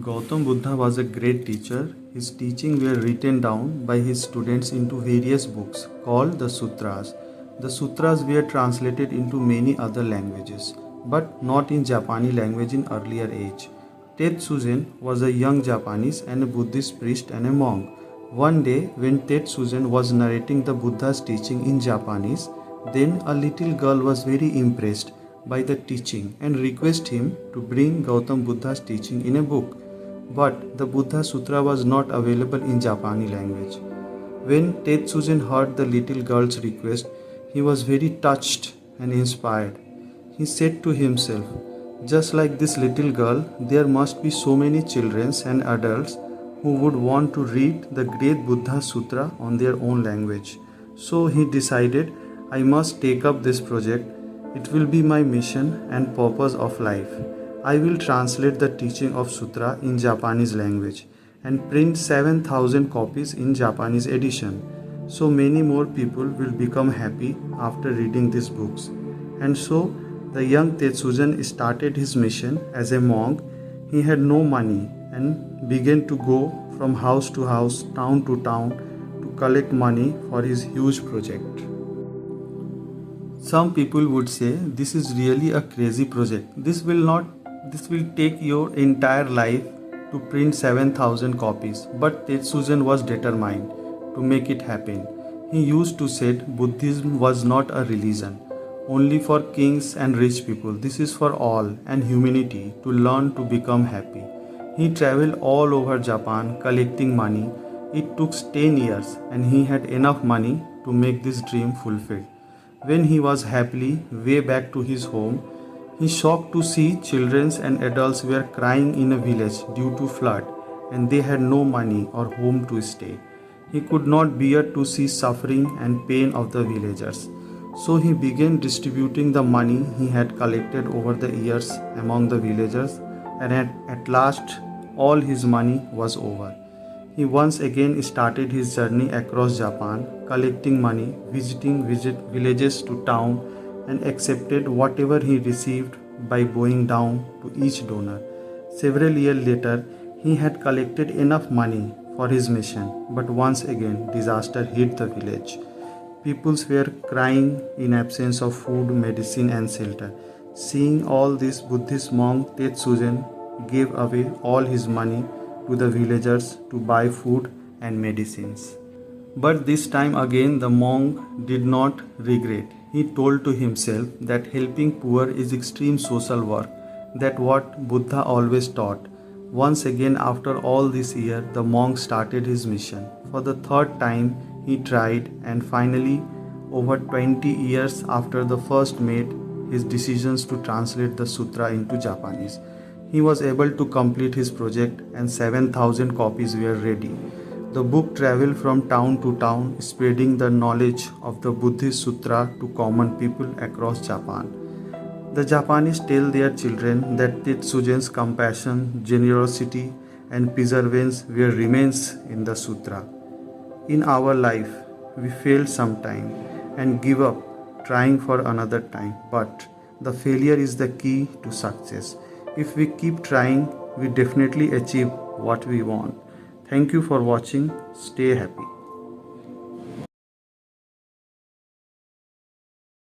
Gautam Buddha was a great teacher. His teachings were written down by his students into various books called the Sutras. The Sutras were translated into many other languages, but not in Japanese language in earlier age. Tetsuzen was a young Japanese and a Buddhist priest and a monk. One day, when Tetsuzen was narrating the Buddha's teaching in Japanese, then a little girl was very impressed by the teaching and requested him to bring Gautam Buddha's teaching in a book. But the Buddha Sutra was not available in Japanese language. When Tetsuzen heard the little girl's request, he was very touched and inspired. He said to himself, just like this little girl, there must be so many children and adults who would want to read the great Buddha Sutra on their own language. So he decided, I must take up this project. It will be my mission and purpose of life. I will translate the teaching of Sutra in Japanese language and print 7,000 copies in Japanese edition. So many more people will become happy after reading these books. And so the young Tetsuzen started his mission as a monk. He had no money and began to go from house to house, town to town to collect money for his huge project. Some people would say this is really a crazy project. This will take your entire life to print 7,000 copies. But Tetsuzen was determined to make it happen. He used to say Buddhism was not a religion only for kings and rich people. This is for all and humanity to learn to become happy. He traveled all over Japan collecting money. It took 10 years and he had enough money to make this dream fulfilled. When he was happily way back to his home, he shocked to see children and adults were crying in a village due to flood and they had no money or home to stay. He could not bear to see suffering and pain of the villagers. So he began distributing the money he had collected over the years among the villagers, and at last all his money was over. He once again started his journey across Japan, collecting money, visiting villages to town, and accepted whatever he received by bowing down to each donor. Several years later, he had collected enough money for his mission, but once again disaster hit the village. People were crying in absence of food, medicine, and shelter. Seeing all this, Buddhist monk Tetsuzen gave away all his money to the villagers to buy food and medicines. But this time again the monk did not regret. He told to himself that helping poor is extreme social work, that what Buddha always taught. Once again after all this year, the monk started his mission. For the third time he tried, and finally over 20 years after the first made his decisions to translate the sutra into Japanese, he was able to complete his project and 7,000 copies were ready. The book traveled from town to town, spreading the knowledge of the Buddhist Sutra to common people across Japan. The Japanese tell their children that Tetsuzen's compassion, generosity, and perseverance were remains in the Sutra. In our life, we fail sometime and give up trying for another time, but the failure is the key to success. If we keep trying, we definitely achieve what we want. Thank you for watching. Stay happy.